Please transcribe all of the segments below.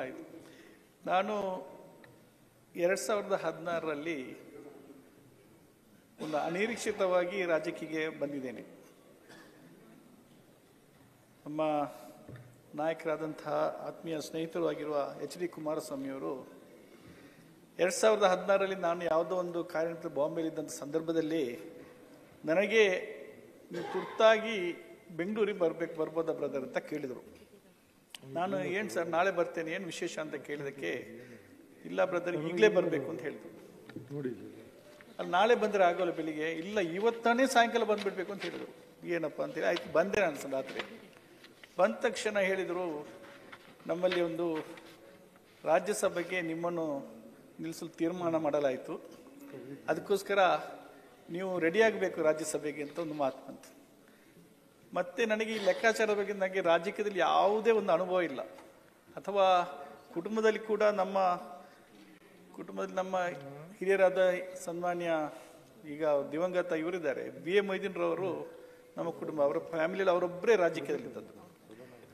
ಆಯಿತು. ನಾನು 2016ರಲ್ಲಿ ಒಂದು ಅನಿರೀಕ್ಷಿತವಾಗಿ ರಾಜಕೀಯಕ್ಕೆ ಬಂದಿದ್ದೇನೆ. ನಮ್ಮ ನಾಯಕರಾದಂತಹ ಆತ್ಮೀಯ ಸ್ನೇಹಿತರು ಆಗಿರುವ HD ಕುಮಾರಸ್ವಾಮಿಯವರು 2016ರಲ್ಲಿ ನಾನು ಯಾವುದೋ ಒಂದು ಕಾರ್ಯಕ್ರಮ ಬಾಂಬೆಯಲ್ಲಿದ್ದಂಥ ಸಂದರ್ಭದಲ್ಲಿ ನನಗೆ ನೀವು ತುರ್ತಾಗಿ ಬೆಂಗಳೂರಿಗೆ ಬರ್ಬೋದಾ ಬ್ರದರ್ ಅಂತ ಕೇಳಿದರು. ನಾನು ಏನು ಸರ್ ನಾಳೆ ಬರ್ತೇನೆ, ಏನು ವಿಶೇಷ ಅಂತ ಕೇಳಿದಕ್ಕೆ ಇಲ್ಲ ಬ್ರದರ್ ಈಗಲೇ ಬರಬೇಕು ಅಂತ ಹೇಳಿದ್ರು. ಅಲ್ಲಿ ನಾಳೆ ಬಂದರೆ ಆಗೋಲ್ಲ, ಬೆಳಿಗ್ಗೆ ಇಲ್ಲ ಇವತ್ತಾನೇ ಸಾಯಂಕಾಲ ಬಂದುಬಿಡ್ಬೇಕು ಅಂತ ಹೇಳಿದರು. ಏನಪ್ಪ ಅಂತೇಳಿ ಆಯ್ತು ಬಂದೆ ನಾನು ರಾತ್ರಿ. ಬಂದ ತಕ್ಷಣ ಹೇಳಿದರು, ನಮ್ಮಲ್ಲಿ ಒಂದು ರಾಜ್ಯಸಭೆಗೆ ನಿಮ್ಮನ್ನು ನಿಲ್ಲಿಸಲು ತೀರ್ಮಾನ ಮಾಡಲಾಯಿತು, ಅದಕ್ಕೋಸ್ಕರ ನೀವು ರೆಡಿಯಾಗಬೇಕು ರಾಜ್ಯಸಭೆಗೆ ಅಂತ ಒಂದು ಮಾತು ಬಂತು. ಮತ್ತೆ ನನಗೆ ಈ ಲೆಕ್ಕಾಚಾರದ ಬಗ್ಗೆ ನನಗೆ ರಾಜಕೀಯದಲ್ಲಿ ಯಾವುದೇ ಒಂದು ಅನುಭವ ಇಲ್ಲ, ಅಥವಾ ಕುಟುಂಬದಲ್ಲಿ ಕೂಡ ನಮ್ಮ ಹಿರಿಯರಾದ ಸನ್ಮಾನ್ಯ ಈಗ ದಿವಂಗತ ಇವರಿದ್ದಾರೆ BA ಮೊಯ್ದೀನ್ರವರು, ನಮ್ಮ ಕುಟುಂಬ ಅವರ ಫ್ಯಾಮಿಲಿಯಲ್ಲಿ ಅವರೊಬ್ಬರೇ ರಾಜಕೀಯದಲ್ಲಿದ್ದದ್ದು.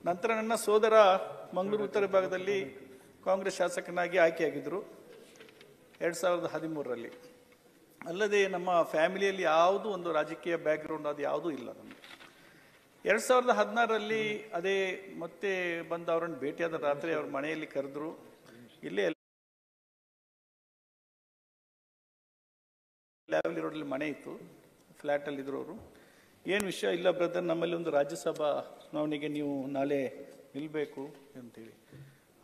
ನಂತರ ನನ್ನ ಸೋದರ ಮಂಗಳೂರು ಉತ್ತರ ಭಾಗದಲ್ಲಿ ಕಾಂಗ್ರೆಸ್ ಶಾಸಕನಾಗಿ ಆಯ್ಕೆಯಾಗಿದ್ದರು 2013ರಲ್ಲಿ. ಅಲ್ಲದೆ ನಮ್ಮ ಫ್ಯಾಮಿಲಿಯಲ್ಲಿ ಯಾವುದೂ ಒಂದು ರಾಜಕೀಯ ಬ್ಯಾಕ್ಗ್ರೌಂಡ್ ಅದು ಯಾವುದೂ ಇಲ್ಲ ನಮಗೆ. 2016ರಲ್ಲಿ ಅದೇ ಮತ್ತೆ ಬಂದು ಅವರನ್ನು ಭೇಟಿಯಾದ ರಾತ್ರಿ ಅವ್ರ ಮನೆಯಲ್ಲಿ ಕರೆದ್ರು. ಇಲ್ಲೇ ಲ್ಯಾವಲಿ ರೋಡಲ್ಲಿ ಮನೆ ಇತ್ತು, ಫ್ಲ್ಯಾಟಲ್ಲಿ ಇದ್ರು ಅವರು. ಏನು ವಿಷಯ ಇಲ್ಲ ಬ್ರದರ್, ನಮ್ಮಲ್ಲಿ ಒಂದು ರಾಜ್ಯಸಭಾ ಚುನಾವಣೆಗೆ ನೀವು ನಾಳೆ ನಿಲ್ಲಬೇಕು ಅಂತೇಳಿ.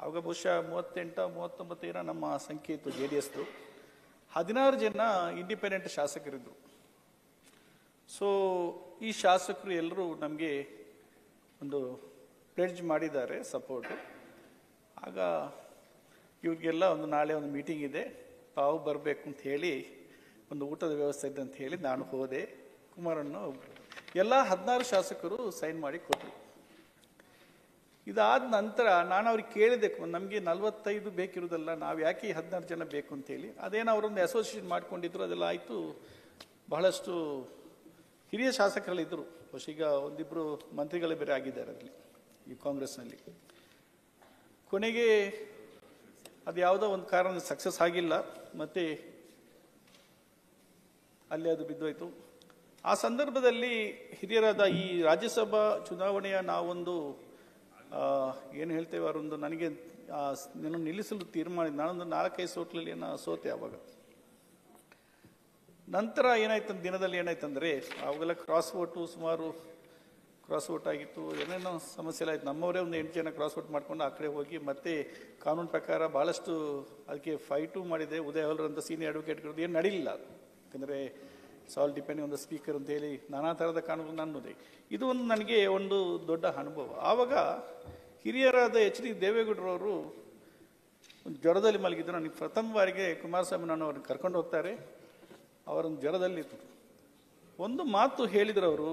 ಆವಾಗ ಬಹುಶಃ 38-39 ಏನೋ ನಮ್ಮ ಸಂಖ್ಯೆ ಇತ್ತು JDSದು. 16 ಜನ ಇಂಡಿಪೆಂಡೆಂಟ್ ಶಾಸಕರಿದ್ದರು. ಸೊ ಈ ಶಾಸಕರು ಎಲ್ಲರೂ ನಮಗೆ ಒಂದು ಪ್ಲೆಡ್ಜ್ ಮಾಡಿದ್ದಾರೆ ಸಪೋರ್ಟು. ಆಗ ಇವ್ರಿಗೆಲ್ಲ ಒಂದು ನಾಳೆ ಒಂದು ಮೀಟಿಂಗ್ ಇದೆ, ತಾವು ಬರಬೇಕು ಅಂತ ಹೇಳಿ ಒಂದು ಊಟದ ವ್ಯವಸ್ಥೆ ಇದೆ ಅಂತ ಹೇಳಿ ನಾನು ಹೋದೆ. ಕುಮಾರನ್ನು ಎಲ್ಲ 16 ಶಾಸಕರು ಸೈನ್ ಮಾಡಿ ಕೊಟ್ಟರು. ಇದಾದ ನಂತರ ನಾನು ಅವ್ರಿಗೆ ಕೇಳಿದೆ, ನಮಗೆ 45 ಬೇಕಿರೋದಲ್ಲ, ನಾವು ಯಾಕೆ 16 ಜನ ಬೇಕು ಅಂತೇಳಿ. ಅದೇನೋ ಅವರೊಂದು ಅಸೋಸಿಯೇಷನ್ ಮಾಡ್ಕೊಂಡಿದ್ರು, ಅದೆಲ್ಲ ಆಯಿತು. ಬಹಳಷ್ಟು ಹಿರಿಯ ಶಾಸಕರಲ್ಲಿದ್ದರು, ಬಹುಶಃ ಈಗ ಒಂದಿಬ್ಬರು ಮಂತ್ರಿಗಳೇ ಬೇರೆ ಆಗಿದ್ದಾರೆ ಅದರಲ್ಲಿ ಈ ಕಾಂಗ್ರೆಸ್ನಲ್ಲಿ. ಕೊನೆಗೆ ಅದು ಯಾವುದೋ ಒಂದು ಕಾರಣ ಸಕ್ಸಸ್ ಆಗಿಲ್ಲ, ಮತ್ತು ಅಲ್ಲಿ ಅದು ಬಿದ್ದೋಯ್ತು. ಆ ಸಂದರ್ಭದಲ್ಲಿ ಹಿರಿಯರಾದ ಈ ರಾಜ್ಯಸಭಾ ಚುನಾವಣೆಯ ನಾವೊಂದು ಏನು ಹೇಳ್ತೇವೆ, ಅವರೊಂದು ನನಗೆ ನಾನು ನಿಲ್ಲಿಸಲು ತೀರ್ಮಾನ, ನಾನೊಂದು 4-5 ಸೋಟ್ಲಲ್ಲಿ ಸೋತೆ. ಆವಾಗ ನಂತರ ಏನಾಯ್ತು ದಿನದಲ್ಲಿ ಏನಾಯ್ತಂದರೆ, ಅವಾಗೆಲ್ಲ ಕ್ರಾಸ್ ವೋಟು, ಸುಮಾರು ಕ್ರಾಸ್ ವೋಟ್ ಆಗಿತ್ತು, ಏನೇನೋ ಸಮಸ್ಯೆ ಎಲ್ಲ ಆಯಿತು. ನಮ್ಮವರೇ ಒಂದು 8 ಜನ ಕ್ರಾಸ್ ವೋಟ್ ಮಾಡ್ಕೊಂಡು ಆ ಕಡೆ ಹೋಗಿ ಮತ್ತೆ ಕಾನೂನು ಪ್ರಕಾರ ಭಾಳಷ್ಟು ಅದಕ್ಕೆ ಫೈಟು ಮಾಡಿದೆ. ಉದಯ ಹೊಲರಂತ ಸೀನಿಯರ್ ಅಡ್ವೊಕೇಟ್ಗಳದ್ದು ಏನು ನಡೀಲಿಲ್ಲ, ಯಾಕಂದರೆ ಸಾಲ್ ಡಿಪೆಂಡಿಂಗ್ ಒಂದು ಸ್ಪೀಕರ್ ಅಂತ ಹೇಳಿ ನಾನಾ ಥರದ ಕಾನೂನು ನನ್ನದೇ. ಇದು ಒಂದು ನನಗೆ ಒಂದು ದೊಡ್ಡ ಅನುಭವ. ಆವಾಗ ಹಿರಿಯರಾದ HD ದೇವೇಗೌಡರವರು ಒಂದು ಜ್ವರದಲ್ಲಿ ಮಲಗಿದ್ರು. ನನಗೆ ಪ್ರಥಮ ಬಾರಿಗೆ ಕುಮಾರಸ್ವಾಮಿ ನಾನು ಅವ್ರನ್ನ ಕರ್ಕೊಂಡು ಹೋಗ್ತಾರೆ, ಅವರೊಂದು ಜ್ವರದಲ್ಲಿತ್ತು. ಒಂದು ಮಾತು ಹೇಳಿದ್ರು ಅವರು,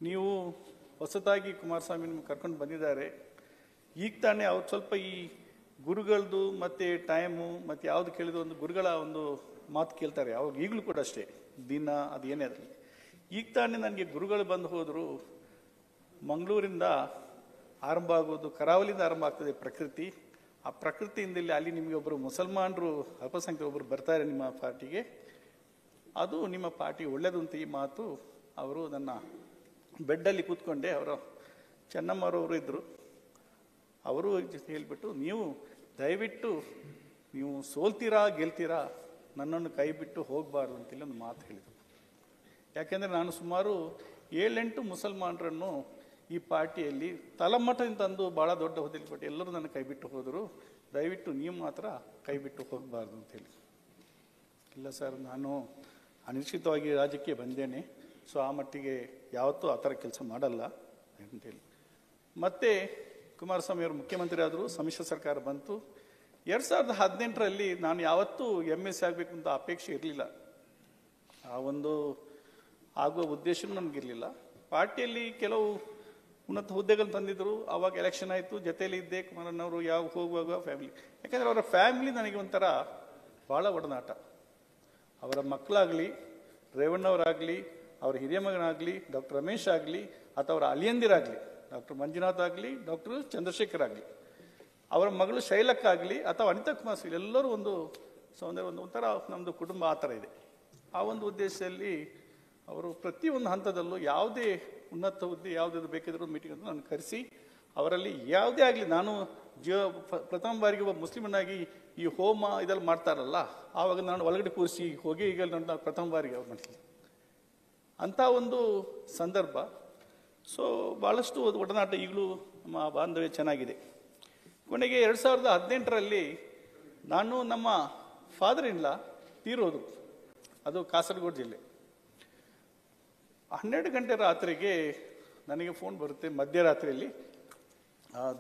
ನೀವು ಹೊಸತಾಗಿ ಕುಮಾರಸ್ವಾಮಿ ನಿಮ್ಗೆ ಕರ್ಕೊಂಡು ಬಂದಿದ್ದಾರೆ, ಈಗ ತಾನೇ ಅವ್ರು ಸ್ವಲ್ಪ ಈ ಗುರುಗಳದ್ದು ಮತ್ತು ಟೈಮು ಮತ್ತು ಯಾವುದು ಕೇಳಿದ್ರು ಒಂದು ಗುರುಗಳ ಒಂದು ಮಾತು ಕೇಳ್ತಾರೆ. ಅವಾಗ ಈಗಲೂ ಕೂಡ ಅಷ್ಟೇ, ದಿನ ಅದು ಏನೇ ಅದರಲ್ಲಿ. ಈಗ ತಾನೇ ನನಗೆ ಗುರುಗಳು ಬಂದು ಹೋದರು, ಮಂಗಳೂರಿಂದ ಆರಂಭ ಆಗೋದು, ಕರಾವಳಿಯಿಂದ ಆರಂಭ ಆಗ್ತದೆ ಪ್ರಕೃತಿ. ಆ ಪ್ರಕೃತಿಯಿಂದ ಅಲ್ಲಿ ನಿಮಗೆ ಒಬ್ಬರು ಮುಸಲ್ಮಾನರು ಅಲ್ಪಸಂಖ್ಯಾತ ಒಬ್ಬರು ಬರ್ತಾರೆ ನಿಮ್ಮ ಪಾರ್ಟಿಗೆ, ಅದು ನಿಮ್ಮ ಪಾರ್ಟಿ ಒಳ್ಳೆಯದು ಅಂತ ಈ ಮಾತು ಅವರು ನನ್ನ ಬೆಡ್ಡಲ್ಲಿ ಕೂತ್ಕೊಂಡೆ. ಅವರು ಚೆನ್ನಮ್ಮರವರು ಇದ್ದರು, ಅವರು ಹೇಳಿಬಿಟ್ಟು, ನೀವು ದಯವಿಟ್ಟು ನೀವು ಸೋಲ್ತೀರಾ ಗೆಲ್ತೀರಾ, ನನ್ನನ್ನು ಕೈ ಬಿಟ್ಟು ಹೋಗಬಾರ್ದು ಅಂತೇಳಿ ಒಂದು ಮಾತು ಹೇಳಿದರು. ಯಾಕೆಂದರೆ ನಾನು ಸುಮಾರು 7-8 ಮುಸಲ್ಮಾನರನ್ನು ಈ ಪಾರ್ಟಿಯಲ್ಲಿ ತಲಮಟ್ಟದಿಂದ ತಂದು ಭಾಳ ದೊಡ್ಡ ಹುದ್ದೆಯಲ್ಲಿ ಕೊಟ್ಟು ಎಲ್ಲರೂ ನನ್ನ ಕೈ ಬಿಟ್ಟು ಹೋದರು, ದಯವಿಟ್ಟು ನೀವು ಮಾತ್ರ ಕೈ ಬಿಟ್ಟು ಹೋಗಬಾರ್ದು ಅಂತೇಳಿ. ಇಲ್ಲ ಸರ್, ನಾನು ಅನಿಶ್ಚಿತವಾಗಿ ರಾಜ್ಯಕ್ಕೆ ಬಂದೇನೆ, ಸೊ ಆ ಮಟ್ಟಿಗೆ ಯಾವತ್ತೂ ಆ ಥರ ಕೆಲಸ ಮಾಡಲ್ಲ ಅಂತೇಳಿ. ಮತ್ತೆ ಕುಮಾರಸ್ವಾಮಿ ಅವರು ಮುಖ್ಯಮಂತ್ರಿ ಆದರು, ಸಮ್ಮಿಶ್ರ ಸರ್ಕಾರ ಬಂತು. 2018ರಲ್ಲಿ ನಾನು ಯಾವತ್ತೂ MSc ಆಗಬೇಕು ಅಂತ ಅಪೇಕ್ಷೆ ಇರಲಿಲ್ಲ, ಆ ಒಂದು ಆಗುವ ಉದ್ದೇಶವೂ ನನಗಿರಲಿಲ್ಲ. ಪಾರ್ಟಿಯಲ್ಲಿ ಕೆಲವು ಉನ್ನತ ಹುದ್ದೆಗಳು ತಂದಿದ್ದರು, ಆವಾಗ ಎಲೆಕ್ಷನ್ ಆಯಿತು, ಜೊತೆಯಲ್ಲಿ ಇದ್ದೆ. ಕುಮಾರಣ್ಣವರು ಯಾವ ಹೋಗುವಾಗ ಫ್ಯಾಮಿಲಿ, ಯಾಕಂದರೆ ಅವರ ಫ್ಯಾಮಿಲಿ ನನಗೆ ಒಂಥರ ಭಾಳ ಒಡನಾಟ. ಅವರ ಮಕ್ಕಳಾಗಲಿ, ರೇವಣ್ಣವರಾಗಲಿ, ಅವರ ಹಿರಿಯ ಮಗನಾಗಲಿ ಡಾಕ್ಟರ್ ರಮೇಶ್ ಆಗಲಿ, ಅಥವಾ ಅವರ ಅಳಿಯಂದಿರಾಗಲಿ ಡಾಕ್ಟರ್ ಮಂಜುನಾಥ್ ಆಗಲಿ, ಡಾಕ್ಟರ್ ಚಂದ್ರಶೇಖರ್ ಆಗಲಿ, ಅವರ ಮಗಳು ಶೈಲಕ್ಕಾಗಲಿ ಅಥವಾ ಅನಿತಾ ಕುಮಾರ್ ಸಿಗ್ಲಿ ಎಲ್ಲರೂ ಒಂದು ಸೌಂದರ್ಯ ಒಂಥರ ನಮ್ಮದು ಕುಟುಂಬ ಆ ಥರ ಇದೆ. ಆ ಒಂದು ಉದ್ದೇಶದಲ್ಲಿ ಅವರು ಪ್ರತಿಯೊಂದು ಹಂತದಲ್ಲೂ ಯಾವುದೇ ಉನ್ನತ ಹುದ್ದೆ ಯಾವುದಾದ್ರು ಬೇಕಿದ್ರು ಮೀಟಿಂಗ್ ಅಂತ ನಾನು ಕರೆಸಿ ಅವರಲ್ಲಿ ಯಾವುದೇ ಆಗಲಿ, ನಾನು ಪ್ರಥಮ ಬಾರಿಗೆ ಒಬ್ಬ ಮುಸ್ಲಿಮನಾಗಿ ಈ ಹೋಮ ಇದೆಲ್ಲ ಮಾಡ್ತಾರಲ್ಲ, ಆವಾಗ ನಾನು ಒಳಗಡೆ ಕೂರಿಸಿ ಹೋಗಿ ಈಗ ನಾನು ಪ್ರಥಮ ಬಾರಿಗೆ ಅವ್ರು ಮಾಡ್ತೀನಿ ಅಂಥ ಒಂದು ಸಂದರ್ಭ. ಸೊ ಭಾಳಷ್ಟು ಒಡನಾಟ ಈಗಲೂ ನಮ್ಮ ಬಾಂಧವ್ಯ ಚೆನ್ನಾಗಿದೆ. ಕೊನೆಗೆ 2018ರಲ್ಲಿ ನಾನು ನಮ್ಮ ಫಾದರ್ ಇನ್ ಲಾ ತೀರೋದು, ಅದು ಕಾಸರಗೋಡು ಜಿಲ್ಲೆ. 12 ಗಂಟೆ ರಾತ್ರಿಗೆ ನನಗೆ ಫೋನ್ ಬರುತ್ತೆ, ಮಧ್ಯರಾತ್ರಿಯಲ್ಲಿ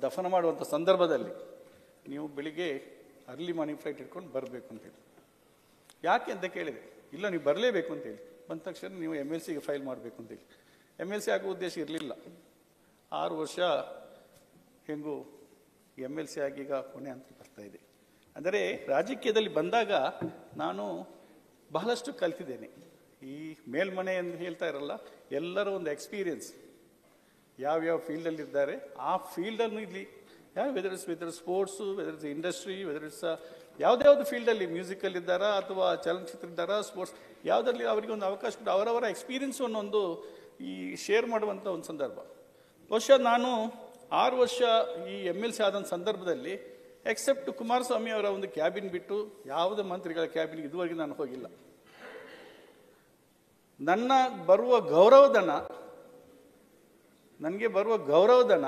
ದಫನ ಮಾಡುವಂಥ ಸಂದರ್ಭದಲ್ಲಿ ನೀವು ಬೆಳಿಗ್ಗೆ ಅರ್ಲಿ ಮಾರ್ನಿಂಗ್ ಫ್ಲೈಟ್ ಇಟ್ಕೊಂಡು ಬರಬೇಕು ಅಂತೇಳಿ. ಯಾಕೆ ಅಂತ ಕೇಳಿದೆ. ಇಲ್ಲ, ನೀವು ಬರಲೇಬೇಕು ಅಂತೇಳಿ. ಬಂದ ತಕ್ಷಣ ನೀವು MLCಗೆ ಫೈಲ್ ಮಾಡಬೇಕು ಅಂತೇಳಿ. MLC ಆಗೋ ಉದ್ದೇಶ ಇರಲಿಲ್ಲ. 6 ವರ್ಷ ಹೆಂಗೂ MLC ಆಗಿ ಈಗ ಕೊನೆ ಅಂತ ಬರ್ತಾ ಇದೆ. ಅಂದರೆ ರಾಜಕೀಯದಲ್ಲಿ ಬಂದಾಗ ನಾನು ಬಹಳಷ್ಟು ಕಲ್ತಿದ್ದೇನೆ. ಈ ಮೇಲ್ಮನೆ ಎಂದು ಹೇಳ್ತಾ ಇರಲ್ಲ, ಎಲ್ಲರ ಒಂದು ಎಕ್ಸ್ಪೀರಿಯನ್ಸ್ ಯಾವ್ಯಾವ ಫೀಲ್ಡಲ್ಲಿದ್ದಾರೆ ಆ ಫೀಲ್ಡನ್ನು ಇಲ್ಲಿ whether sports, whether it's industry, whether it's ಯಾವುದ್ಯಾವುದು ಫೀಲ್ಡಲ್ಲಿ ಮ್ಯೂಸಿಕಲ್ ಇದ್ದಾರಾ ಅಥವಾ ಚಲನಚಿತ್ರ ಇದ್ದಾರಾ, ಸ್ಪೋರ್ಟ್ಸ್ ಯಾವುದರಲ್ಲಿ ಅವರಿಗೆ ಒಂದು ಅವಕಾಶ ಕೊಟ್ಟು ಅವರವರ ಎಕ್ಸ್ಪೀರಿಯನ್ಸ್ ಅನ್ನೊಂದು ಈ ಶೇರ್ ಮಾಡುವಂಥ ಒಂದು ಸಂದರ್ಭ. ಬಹುಶಃ ನಾನು 6 ವರ್ಷ ಈ MLC ಆದಂಥ ಸಂದರ್ಭದಲ್ಲಿ ಎಕ್ಸೆಪ್ಟ್ ಕುಮಾರಸ್ವಾಮಿ ಅವರ ಒಂದು ಕ್ಯಾಬಿನ್ ಬಿಟ್ಟು ಯಾವುದೇ ಮಂತ್ರಿಗಳ ಕ್ಯಾಬಿನ್ಗೆ ಇದುವರೆಗೆ ನಾನು ಹೋಗಿಲ್ಲ. ನನಗೆ ಬರುವ ಗೌರವಧನ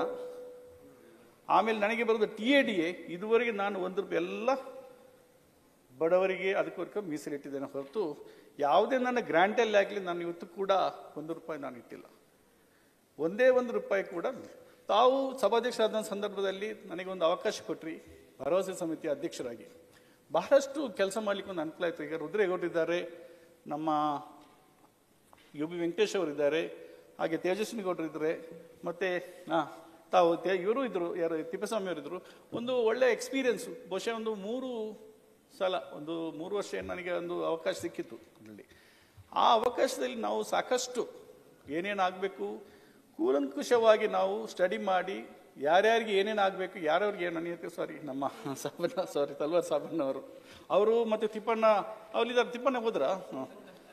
ಆಮೇಲೆ ನನಗೆ ಬರೋದು TADA ಇದುವರೆಗೆ ನಾನು ₹1 ಎಲ್ಲ ಬಡವರಿಗೆ ಅದಕ್ಕೋಸ್ಕರ ಮೀಸಲಿಟ್ಟಿದ್ದೇನೆ ಹೊರತು ಯಾವುದೇ ನನ್ನ ಗ್ರ್ಯಾಂಟಲ್ಲಿ ಆಗಲಿ ನಾನು ಇವತ್ತು ಕೂಡ ₹1 ನಾನು ಇಟ್ಟಿಲ್ಲ. ಒಂದೇ ₹1 ಕೂಡ. ತಾವು ಸಭಾಧ್ಯಕ್ಷರಾದ ಸಂದರ್ಭದಲ್ಲಿ ನನಗೆ ಒಂದು ಅವಕಾಶ ಕೊಟ್ರಿ, ಭರವಸೆ ಸಮಿತಿ ಅಧ್ಯಕ್ಷರಾಗಿ ಬಹಳಷ್ಟು ಕೆಲಸ ಮಾಡಲಿಕ್ಕೆ ಒಂದು ಅನುಕೂಲ ಆಯಿತು. ಈಗ ರುದ್ರೇಗೌಡರಿದ್ದಾರೆ, ನಮ್ಮ UB ವೆಂಕಟೇಶ್ ಅವರಿದ್ದಾರೆ, ಹಾಗೆ ತೇಜಸ್ವಿನಿ ಗೌಡರಿದ್ದಾರೆ, ಮತ್ತು ತಾವು ಇವರು ಇದ್ದರು, ಯಾರು ತಿಪ್ಪೇಸ್ವಾಮಿ ಅವರಿದ್ದರು. ಒಂದು ಒಳ್ಳೆ ಎಕ್ಸ್ಪೀರಿಯನ್ಸು. ಬಹುಶಃ ಒಂದು 3 ವರ್ಷ ನನಗೆ ಒಂದು ಅವಕಾಶ ಸಿಕ್ಕಿತ್ತು ಅದರಲ್ಲಿ. ಆ ಅವಕಾಶದಲ್ಲಿ ನಾವು ಸಾಕಷ್ಟು ಏನೇನಾಗಬೇಕು ಕೂಲಂಕುಷವಾಗಿ ನಾವು ಸ್ಟಡಿ ಮಾಡಿ ಯಾರ್ಯಾರಿಗೆ ಏನೇನು ಆಗಬೇಕು, ಯಾರ್ಯಾರಿಗೆ ಏನು ನನಗೆ ನಮ್ಮ ತಲ್ವಾರ್ ಸಾಬಣ್ಣವರು ಅವರು ಮತ್ತು ತಿಪ್ಪಣ್ಣ ಅವರಿದ್ದಾರೆ. ತಿಪ್ಪಣ್ಣ ಹೋದ್ರಾ?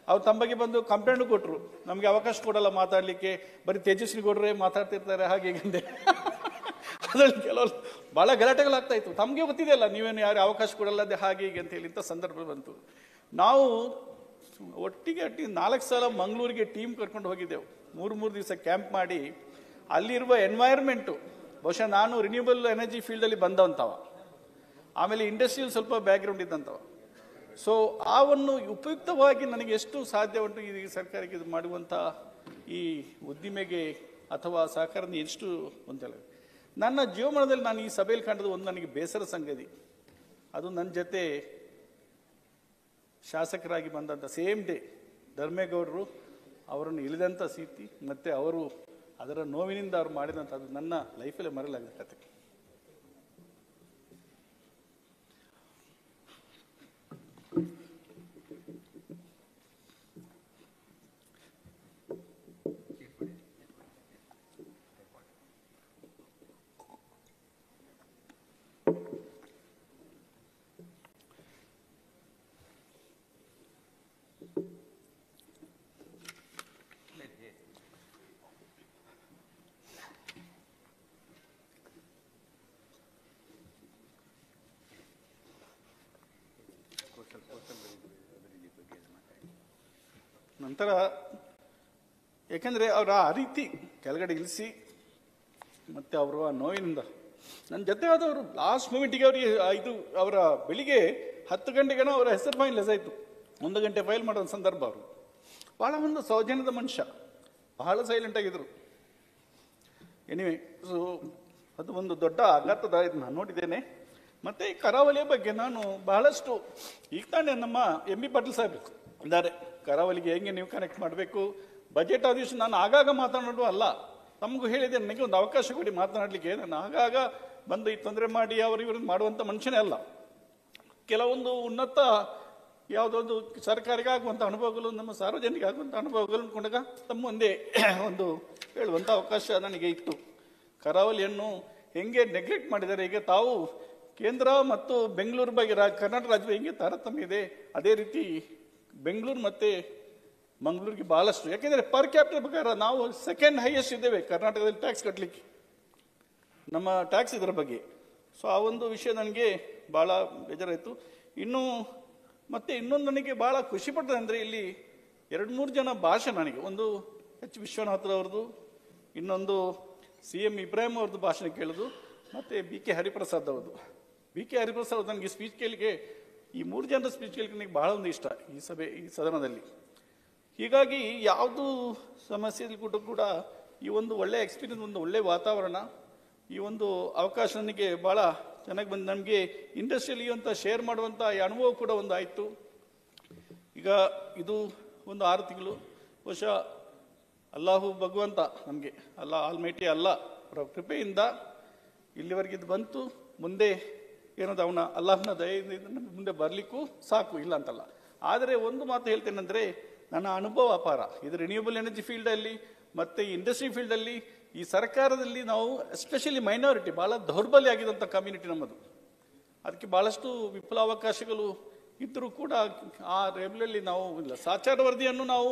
ಅವ್ರು ತಮ್ಮ ಬಗ್ಗೆ ಬಂದು ಕಂಪ್ಲೇಂಟು ಕೊಟ್ಟರು, ನಮಗೆ ಅವಕಾಶ ಕೊಡಲ್ಲ ಮಾತಾಡಲಿಕ್ಕೆ, ಬರೀ ತೇಜಸ್ವಿ ಗೌಡ್ರೆ ಮಾತಾಡ್ತಿರ್ತಾರೆ ಹಾಗೆ ಹೀಗಂದೆ. ಅದರಲ್ಲಿ ಕೆಲವರು ಭಾಳ ಗಲಾಟೆಗಳಾಗ್ತಾ ಇತ್ತು. ತಮಗೆ ಗೊತ್ತಿದೆಯಲ್ಲ, ನೀವೇನು ಯಾರು ಅವಕಾಶ ಕೊಡಲ್ಲದೆ ಹಾಗೆ ಹೀಗೆ ಅಂತ ಹೇಳಿ ಇಂಥ ಸಂದರ್ಭ ಬಂತು. ನಾವು ಒಟ್ಟಿಗೆ 4 ಸಲ ಮಂಗಳೂರಿಗೆ ಟೀಮ್ ಕರ್ಕೊಂಡು ಹೋಗಿದ್ದೆವು. 3 ದಿವಸ ಕ್ಯಾಂಪ್ ಮಾಡಿ ಅಲ್ಲಿರುವ ಎನ್ವೈರ್ಮೆಂಟು, ಬಹುಶಃ ನಾನು ರಿನ್ಯೂಬಲ್ ಎನರ್ಜಿ ಫೀಲ್ಡಲ್ಲಿ ಬಂದವಂತವ, ಆಮೇಲೆ ಇಂಡಸ್ಟ್ರಿಯಲ್ ಸ್ವಲ್ಪ ಬ್ಯಾಕ್ಗ್ರೌಂಡ್ ಇದ್ದಂಥವ. ಸೊ ಆವನ್ನು ಉಪಯುಕ್ತವಾಗಿ ನನಗೆ ಎಷ್ಟು ಸಾಧ್ಯ ಉಂಟು ಈ ಸರ್ಕಾರಕ್ಕೆ ಇದು ಮಾಡುವಂಥ ಈ ಉದ್ದಿಮೆಗೆ ಅಥವಾ ಸಹಕಾರದ ಎಷ್ಟು ಅಂತೇಳಿ ನನ್ನ ಜೀವಮಾನದಲ್ಲಿ ನಾನು ಈ ಸಭೆಯಲ್ಲಿ ಕಂಡದ್ದು ಒಂದು ನನಗೆ ಬೇಸರ ಸಂಗತಿ. ಅದು ನನ್ನ ಜೊತೆ ಶಾಸಕರಾಗಿ ಬಂದಂಥ ಸೇಮ್ ಡೇ ಧರ್ಮೇಗೌಡರು ಅವರನ್ನು ಇಳಿದಂಥ ಸ್ಥಿತಿ ಮತ್ತು ಅವರು ಅದರ ನೋವಿನಿಂದ ಅವ್ರು ಮಾಡಿದಂಥ ಅದು ನನ್ನ ಲೈಫಲ್ಲೇ ಮರೆಯಲಾಗದ ಕತೆ. ನಂತರ ಯಾಕೆಂದರೆ ಅವರ ಆ ರೀತಿ ಕೆಳಗಡೆ ಇಳಿಸಿ ಮತ್ತು ಅವರು ಆ ನೋವಿನಿಂದ ನನ್ನ ಜೊತೆ ಆದವರು ಲಾಸ್ಟ್ ಮೂಮೆಂಟಿಗೆ ಅವರಿಗೆ ಇದು ಅವರ ಬೆಳಿಗ್ಗೆ 10 ಗಂಟೆಗೇನೋ ಅವರ ಹೆಸರು ಫೈಲ್ ಆಯಿತು. 1 ಗಂಟೆ ಫೈಲ್ ಮಾಡೋ ಸಂದರ್ಭ. ಅವರು ಭಾಳ ಒಂದು ಸೌಜನ್ಯದ ಮನುಷ್ಯ, ಬಹಳ ಸೈಲೆಂಟ್ ಆಗಿದ್ರು. ಎನಿವೆ, ಸೊ ಅದು ಒಂದು ದೊಡ್ಡ ಆಘಾತದ ಇದು ನಾನು ನೋಡಿದ್ದೇನೆ. ಮತ್ತು ಈ ಕರಾವಳಿಯ ಬಗ್ಗೆ ನಾನು ಬಹಳಷ್ಟು ಈಗ ತಾನೇ ನಮ್ಮ MB ಪಾಟೀಲ್ ಸಾಹೇಬ್ ಇದ್ದಾರೆ, ಕರಾವಳಿಗೆ ಹೆಂಗೆ ನೀವು ಕನೆಕ್ಟ್ ಮಾಡಬೇಕು, ಬಜೆಟ್ ಅಧಿವೇಶನ ನಾನು ಆಗಾಗ ಮಾತನಾಡುವ ಅಲ್ಲ, ತಮಗೂ ಹೇಳಿದೆ ನನಗೆ ಒಂದು ಅವಕಾಶ ಕೊಡಿ ಮಾತನಾಡಲಿಕ್ಕೆ. ನಾನು ಆಗಾಗ ಬಂದು ಈ ತೊಂದರೆ ಮಾಡಿ ಇವ್ರನ್ನ ಮಾಡುವಂಥ ಮನುಷ್ಯನೇ ಅಲ್ಲ. ಕೆಲವೊಂದು ಉನ್ನತ ಯಾವುದೊಂದು ಸರ್ಕಾರಿಗೆ ಆಗುವಂಥ ಅನುಭವಗಳು, ನಮ್ಮ ಸಾರ್ವಜನಿಕ ಆಗುವಂಥ ಅನುಭವಗಳು ಅಂದ್ಕೊಂಡಾಗ ತಮ್ಮ ಮುಂದೆ ಒಂದು ಹೇಳುವಂಥ ಅವಕಾಶ ನನಗೆ ಇತ್ತು. ಕರಾವಳಿಯನ್ನು ಹೆಂಗೆ ನೆಗ್ಲೆಕ್ಟ್ ಮಾಡಿದ್ದಾರೆ. ಈಗ ತಾವು ಕೇಂದ್ರ ಮತ್ತು ಬೆಂಗಳೂರು ಬಗ್ಗೆ ಕರ್ನಾಟಕ ರಾಜ್ಯ ಹೆಂಗೆ ತಾರತಮ್ಯ ಇದೆ, ಅದೇ ರೀತಿ ಬೆಂಗಳೂರು ಮತ್ತೆ ಮಂಗಳೂರಿಗೆ ಬಹಳಷ್ಟು, ಯಾಕೆಂದ್ರೆ ಪರ್ ಕ್ಯಾಪಿಟಲ್ ಪ್ರಕಾರ ನಾವು ಸೆಕೆಂಡ್ ಹೈಯೆಸ್ಟ್ ಇದ್ದೇವೆ ಕರ್ನಾಟಕದಲ್ಲಿ ಟ್ಯಾಕ್ಸ್ ಕಟ್ಟಲಿಕ್ಕೆ, ನಮ್ಮ ಟ್ಯಾಕ್ಸ್ ಇದರ ಬಗ್ಗೆ. ಸೊ ಆ ಒಂದು ವಿಷಯ ನನಗೆ ಭಾಳ ಬೇಜಾರಾಯಿತು. ಮತ್ತೆ ಇನ್ನೊಂದು ನನಗೆ ಭಾಳ ಖುಷಿ ಪಟ್ಟದೆ ಅಂದರೆ ಇಲ್ಲಿ 2-3 ಜನ ಭಾಷೆ ನನಗೆ, ಒಂದು ಎಚ್ ವಿಶ್ವನಾಥ್ರವ್ರದ್ದು, ಇನ್ನೊಂದು CM ಇಬ್ರಾಹಿಂ ಅವ್ರದ್ದು ಭಾಷಣ ಕೇಳೋದು, ಮತ್ತು BK ಹರಿಪ್ರಸಾದ್ ಅವ್ರದ್ದು. BK ಹರಿಪ್ರಸಾದ್ ಅವ್ರು ನನಗೆ ಸ್ಪೀಚ್ ಕೇಳಿಗೆ, ಈ 3 ಜನರ ಸ್ಪೀಚ್ ಕೇಳಿಕೆ ನನಗೆ ಭಾಳ ಒಂದು ಇಷ್ಟ ಈ ಸದನದಲ್ಲಿ. ಹೀಗಾಗಿ ಯಾವುದು ಸಮಸ್ಯೆ ಕೂಡ ಈ ಒಂದು ಒಳ್ಳೆಯ ಎಕ್ಸ್ಪೀರಿಯನ್ಸ್, ಒಂದು ಒಳ್ಳೆಯ ವಾತಾವರಣ, ಈ ಒಂದು ಅವಕಾಶ ನನಗೆ ಭಾಳ ಚೆನ್ನಾಗಿ ಬಂದು ನಮಗೆ ಇಂಡಸ್ಟ್ರಿಯಲ್ಲಿ ಅಂತ ಶೇರ್ ಮಾಡುವಂಥ ಈ ಅನುಭವ ಕೂಡ ಒಂದು ಆಯಿತು. ಈಗ ಇದು ಒಂದು 6 ತಿಂಗಳು, ಬಹುಶಃ ಅಲ್ಲಾಹು ಭಗವಂತ ನಮಗೆ ಆಲ್ಮೈಟಿ ಅಲ್ಲ ಅವರ ಕೃಪೆಯಿಂದ ಇಲ್ಲಿವರೆಗೆ ಇದು ಬಂತು. ಮುಂದೆ ಏನದು ಅವನ ಅಲ್ಲಾಹನ ದಯೆಯಿಂದ ಮುಂದೆ ಬರಲಿಕ್ಕೂ ಸಾಕು, ಇಲ್ಲ ಅಂತಲ್ಲ. ಆದರೆ ಒಂದು ಮಾತು ಹೇಳ್ತೇನೆಂದರೆ, ನನ್ನ ಅನುಭವ ಅಪಾರ ಇದು ರಿನ್ಯೂಯಬಲ್ ಎನರ್ಜಿ ಫೀಲ್ಡಲ್ಲಿ ಮತ್ತು ಇಂಡಸ್ಟ್ರಿ ಫೀಲ್ಡಲ್ಲಿ. ಈ ಸರ್ಕಾರದಲ್ಲಿ ನಾವು ಎಸ್ಪೆಷಲಿ ಮೈನಾರಿಟಿ ಭಾಳ ದೌರ್ಬಲ್ಯ ಆಗಿದಂಥ ಕಮ್ಯುನಿಟಿ ನಮ್ಮದು. ಅದಕ್ಕೆ ಭಾಳಷ್ಟು ವಿಫಲಾವಕಾಶಗಳು ಇದ್ದರೂ ಕೂಡ ಆ ರೆಬಲಲ್ಲಿ ನಾವು ಇಲ್ಲ, ಸಾಚಾರ ವರದಿಯನ್ನು ನಾವು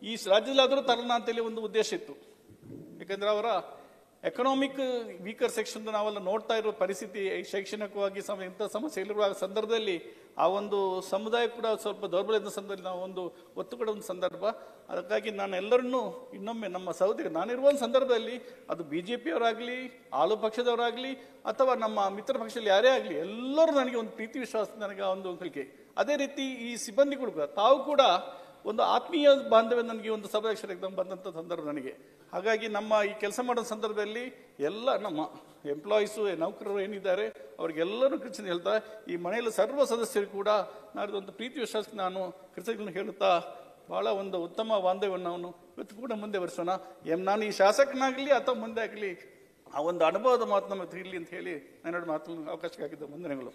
ಈ ರಾಜ್ಯದಲ್ಲಾದರೂ ತರೋಣ ಅಂತೇಳಿ ಒಂದು ಉದ್ದೇಶ ಇತ್ತು. ಯಾಕಂದರೆ ಅವರ ಎಕನಾಮಿಕ್ ವೀಕರ್ ಸೆಕ್ಷನ್ ನಾವೆಲ್ಲ ನೋಡ್ತಾ ಇರೋ ಪರಿಸ್ಥಿತಿ, ಶೈಕ್ಷಣಿಕವಾಗಿ ಇಂಥ ಸಮಸ್ಯೆ ಇರುವ ಸಂದರ್ಭದಲ್ಲಿ ಆ ಒಂದು ಸಮುದಾಯ ಕೂಡ ಸ್ವಲ್ಪ ದೌರ್ಬಲ್ಯದ ಸಂದರ್ಭದಲ್ಲಿ ನಾವು ಒಂದು ಒತ್ತು ಕೊಡೋ ಒಂದು ಸಂದರ್ಭ. ಅದಕ್ಕಾಗಿ ನಾನು ಎಲ್ಲರನ್ನೂ ಇನ್ನೊಮ್ಮೆ ನಮ್ಮ ಸಹೋದರಿ, ನಾನಿರುವ ಒಂದು ಸಂದರ್ಭದಲ್ಲಿ ಅದು BJP ಅವರಾಗಲಿ, ಆಳು ಪಕ್ಷದವರಾಗಲಿ, ಅಥವಾ ನಮ್ಮ ಮಿತ್ರ ಪಕ್ಷದಲ್ಲಿ ಯಾರೇ ಆಗಲಿ, ಎಲ್ಲರೂ ನನಗೆ ಒಂದು ಪ್ರೀತಿ ವಿಶ್ವಾಸ, ನನಗೆ ಒಂದು ಕಲಿಕೆ. ಅದೇ ರೀತಿ ಈ ಸಿಬ್ಬಂದಿಗಳು ಕೂಡ, ತಾವು ಕೂಡ ಒಂದು ಆತ್ಮೀಯ ಬಾಂಧವ್ಯ ನನಗೆ ಒಂದು ಸಭಾಧ್ಯಕ್ಷರ ಬಂದಂಥ ಸಂದರ್ಭ ನನಗೆ. ಹಾಗಾಗಿ ನಮ್ಮ ಈ ಕೆಲಸ ಮಾಡೋ ಸಂದರ್ಭದಲ್ಲಿ ಎಲ್ಲ ನಮ್ಮ ಎಂಪ್ಲಾಯೀಸು, ನೌಕರರು ಏನಿದ್ದಾರೆ ಅವ್ರಿಗೆಲ್ಲರೂ ಕೃತಜ್ಞತೆ ಹೇಳ್ತಾ, ಈ ಮನೆಯಲ್ಲಿ ಸರ್ವ ಸದಸ್ಯರು ಕೂಡ ನಾಡಿದಂಥ ಪ್ರೀತಿ ವಿಶ್ವಾಸಕ್ಕೆ ನಾನು ಕೃತಜ್ಞತೆ ಹೇಳುತ್ತಾ, ಭಾಳ ಒಂದು ಉತ್ತಮ ಬಾಂಧವ್ಯವನ್ನು ನಾವು ಇವತ್ತು ಕೂಡ ಮುಂದೆ ಬರೆಸೋಣ. ನಾನು ಈ ಶಾಸಕನಾಗಲಿ ಅಥವಾ ಮುಂದೆ ಆಗಲಿ ಆ ಒಂದು ಅನುಭವದ ಮಾತು ನಮಗೆ ಇರಲಿ ಅಂತ ಹೇಳಿ ನನ್ನ ಮಾತು ಅವಕಾಶ ಆಗಿದ್ದ ವಂದನೆಗಳು.